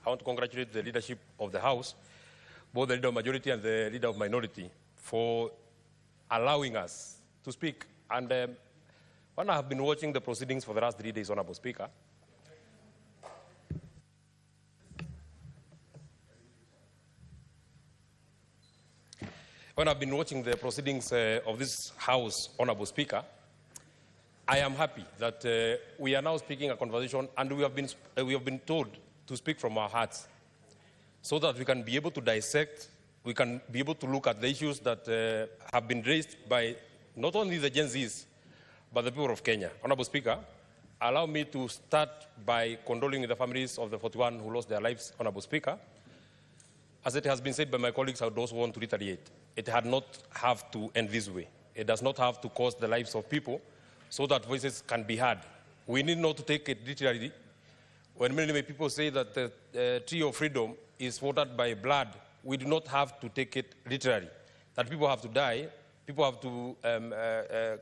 I want to congratulate the leadership of the House, both the leader of majority and the leader of minority, for allowing us to speak. And when I have been watching the proceedings for the last 3 days, Honorable Speaker, when I've been watching the proceedings of this House, Honorable Speaker, I am happy that we are now speaking a conversation, and we have been told to speak from our hearts, so that we can be able to dissect, we can be able to look at the issues that have been raised by not only the Gen Zs, but the people of Kenya. Honorable Speaker, allow me to start by condoling with the families of the 41 who lost their lives, Honorable Speaker. As it has been said by my colleagues, I also want to reiterate, it had not have to end this way. It does not have to cost the lives of people so that voices can be heard. We need not to take it literally. When many people say that the tree of freedom is watered by blood, we do not have to take it literally. That people have to die, people have to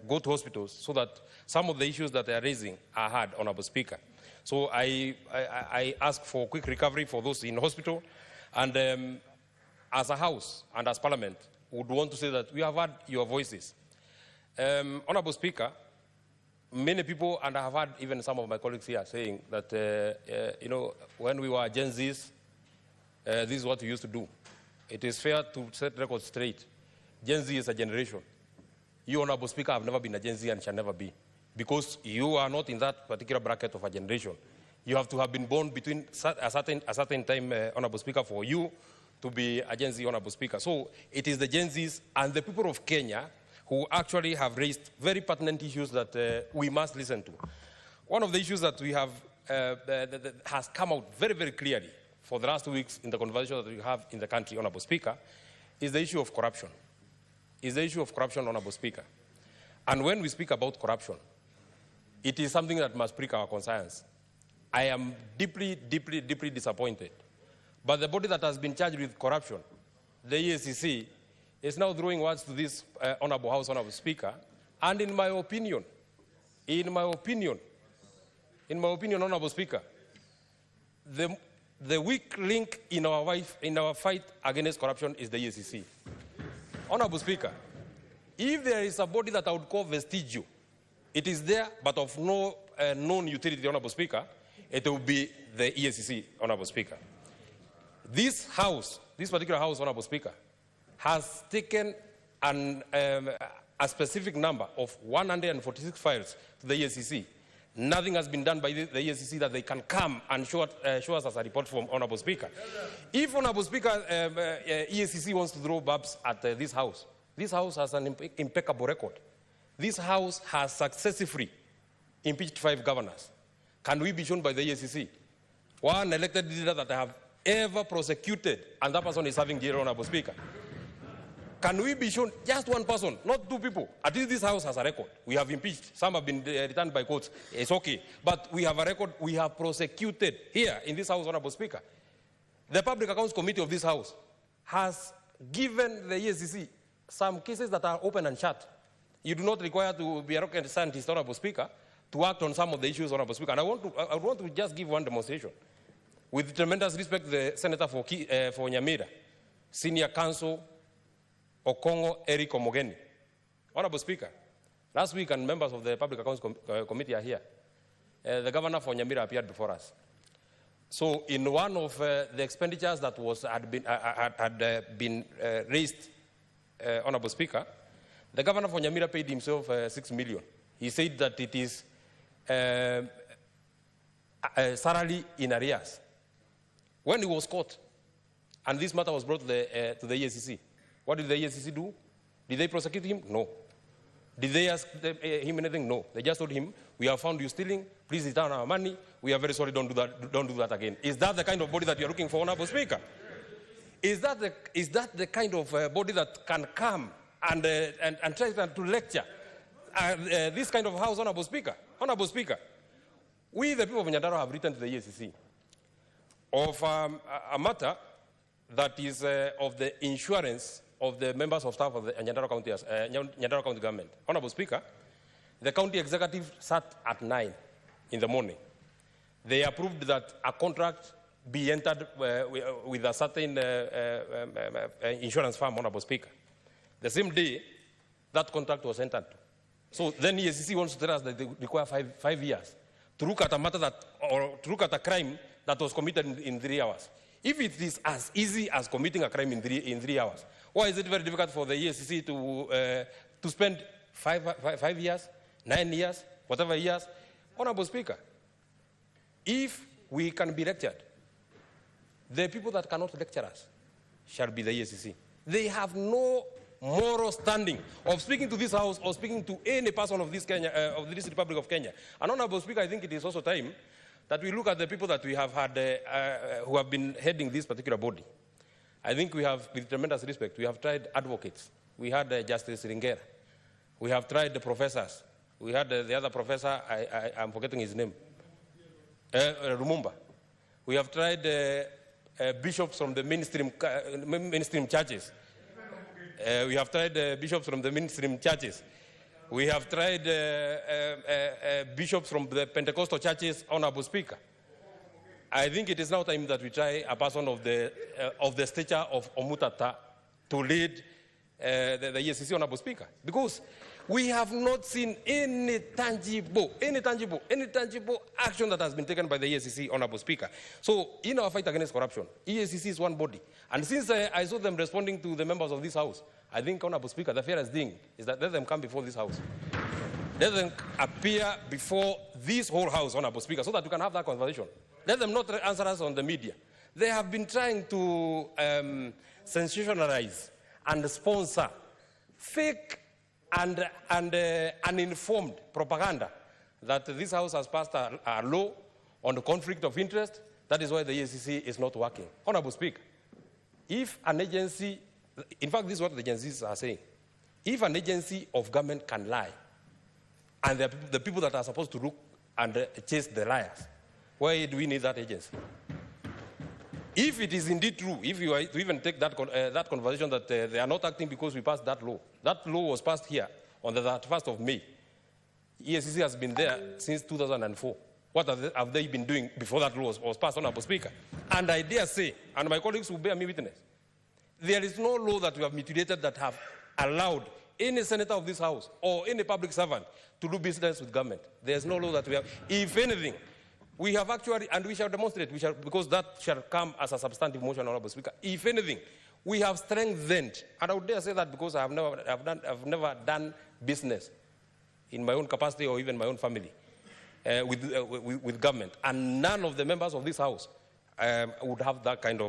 go to hospitals so that some of the issues that they are raising are heard, Honorable Speaker. So I ask for quick recovery for those in hospital. And as a House and as Parliament, we would want to say that we have heard your voices. Honorable Speaker, many people, and I have heard even some of my colleagues here saying that, you know, when we were Gen Zs, this is what we used to do. It is fair to set records straight. Gen Z is a generation. You, Honorable Speaker, have never been a Gen Z and shall never be, because you are not in that particular bracket of a generation. You have to have been born between a certain time, Honorable Speaker, for you to be a Gen Z, Honorable Speaker. So it is the Gen Zs and the people of Kenya who actually have raised very pertinent issues that we must listen to. One of the issues that we have that has come out very, very clearly for the last 2 weeks in the conversation that we have in the country, Honorable Speaker, is the issue of corruption. Is the issue of corruption, Honorable Speaker. And when we speak about corruption, it is something that must prick our conscience. I am deeply, deeply, deeply disappointed. But the body that has been charged with corruption, the EACC, is now throwing words to this Honorable House, Honorable Speaker. And in my opinion, Honorable Speaker, the weak link in our fight against corruption is the EACC. Honorable Speaker, if there is a body that I would call vestigial, it is there, but of no known utility, Honorable Speaker, it will be the EACC, Honorable Speaker. This House, this particular House, Honorable Speaker, has taken a specific number of 146 files to the EACC. Nothing has been done by the EACC that they can come and show us as a report from Honorable Speaker. If, Honorable Speaker, EACC wants to throw barbs at this House has an impeccable record. This House has successfully impeached 5 governors. Can we be shown by the EACC one elected leader that I have ever prosecuted, and that person is serving jail, Honorable Speaker? Can we be shown just one person, not 2 people? At least this House has a record. We have impeached. Some have been returned by courts. It's okay. But we have a record. We have prosecuted here in this House, Honorable Speaker. The Public Accounts Committee of this House has given the EACC some cases that are open and shut. You do not require to be a rocket scientist, Honorable Speaker, to act on some of the issues, Honorable Speaker. And I want to just give one demonstration. With tremendous respect, the Senator for Nyamira, Senior Counsel Okongo Eric Omogeni. Honorable Speaker, last week, and members of the Public Accounts Committee are here, the Governor for Nyamira appeared before us. So in one of the expenditures that had been raised, Honorable Speaker, the Governor for Nyamira paid himself 6 million. He said that it is salary in arrears. When he was caught, and this matter was brought to the EACC, what did the EACC do? Did they prosecute him? No. Did they ask him anything? No. They just told him, we have found you stealing, please return our money, we are very sorry, don't do that again. Is that the kind of body that you're looking for, Honorable Speaker? Is that the kind of body that can come and try to lecture this kind of House, Honorable Speaker? Honorable Speaker, we, the people of Nyandarua, have written to the EACC of a matter that is of the insurance of the members of staff of the Nyandarua County government. Honorable Speaker, the county executive sat at 9 in the morning. They approved that a contract be entered with a certain insurance firm, Honorable Speaker. The same day, that contract was entered. So then EACC wants to tell us that they require five years to look at a matter that, or to look at a crime that was committed in 3 hours. If it is as easy as committing a crime in three hours, why is it very difficult for the EACC to spend five years, 9 years, whatever years? Honorable Speaker, if we can be lectured, the people that cannot lecture us shall be the EACC. They have no moral standing of speaking to this House or speaking to any person of this Republic of Kenya. And Honorable Speaker, I think it is also time that we look at the people that we have had who have been heading this particular body. I think we have, with tremendous respect, we have tried advocates. We had Justice Ringera. We have tried the professors. We had the other professor, I'm forgetting his name, Rumumba. We have tried bishops from the mainstream churches. We have tried bishops from the mainstream churches. We have tried bishops from the Pentecostal churches, Honorable Speaker. I think it is now time that we try a person of the stature of Omutata to lead the EACC, Honorable Speaker, because we have not seen any tangible action that has been taken by the EACC, Honorable Speaker. So in our fight against corruption, EACC is one body. And since I saw them responding to the members of this House, I think, Honorable Speaker, the fairest thing is that let them come before this House. Let them appear before this whole House, Honorable Speaker, so that we can have that conversation. Let them not answer us on the media. They have been trying to sensationalize and sponsor fake and uninformed propaganda that this House has passed a law on the conflict of interest. That is why the EACC is not working. Honorable Speaker, if an agency, in fact, this is what the agencies are saying, if an agency of government can lie, and the people that are supposed to look and chase the liars, why do we need that agency? If it is indeed true, if you are to even take that conversation that they are not acting because we passed that law was passed here on the 31st of May. EACC has been there since 2004. What have they been doing before that law was passed, Honorable Speaker? And I dare say, and my colleagues will bear me witness, there is no law that we have mutilated that have allowed any senator of this House or any public servant to do business with government. There is no law that we have. If anything, we have actually, and we shall demonstrate, because that shall come as a substantive motion, Honorable Speaker. If anything, we have strengthened, and I would dare say that because I've never done business in my own capacity or even my own family with government, and none of the members of this House would have that kind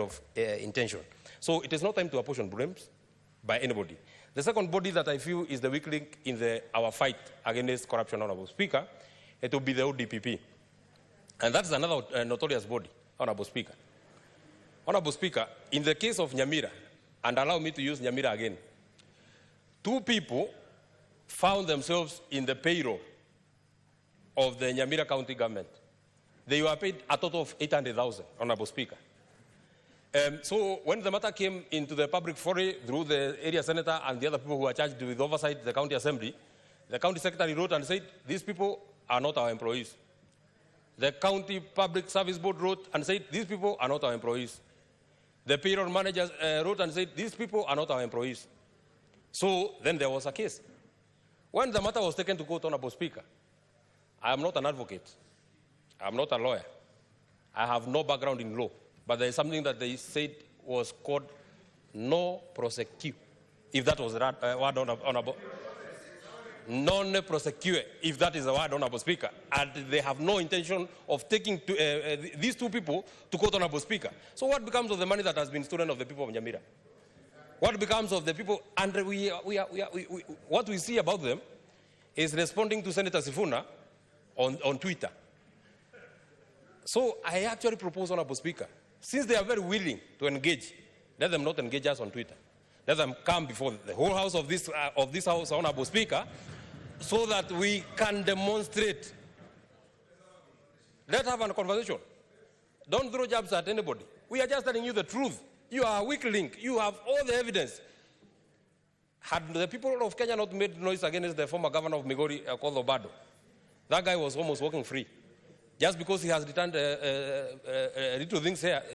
of intention. So it is not time to apportion blames by anybody. The second body that I feel is the weak link in our fight against corruption, Honorable Speaker, it will be the ODPP. And that's another notorious body, Honorable Speaker. Honorable Speaker, in the case of Nyamira, and allow me to use Nyamira again, 2 people found themselves in the payroll of the Nyamira County government. They were paid a total of 800,000, Honorable Speaker. So when the matter came into the public foray through the area senator and the other people who are charged with oversight the county assembly, the county secretary wrote and said, these people are not our employees. The county public service board wrote and said, these people are not our employees. The payroll manager wrote and said, these people are not our employees. So then there was a case. When the matter was taken to court, Honorable Speaker, I am not an advocate. I am not a lawyer. I have no background in law. But there is something that they said was called no prosecute. If that was the word, Honorable. Non prosecute, if that is the word, Honorable Speaker. And they have no intention of taking these 2 people to court, Honorable Speaker. So what becomes of the money that has been stolen of the people of Nyamira? What becomes of the people? And what we see about them is responding to Senator Sifuna on Twitter. So I actually propose, Honorable Speaker, since they are very willing to engage, let them not engage us on Twitter. Let them come before the whole House of this House, Honorable Speaker, so that we can demonstrate. Let's have a conversation. Don't throw jabs at anybody. We are just telling you the truth. You are a weak link. You have all the evidence. Had the people of Kenya not made noise against the former governor of Migori, called Obado, that guy was almost walking free. Just because he has returned little things here,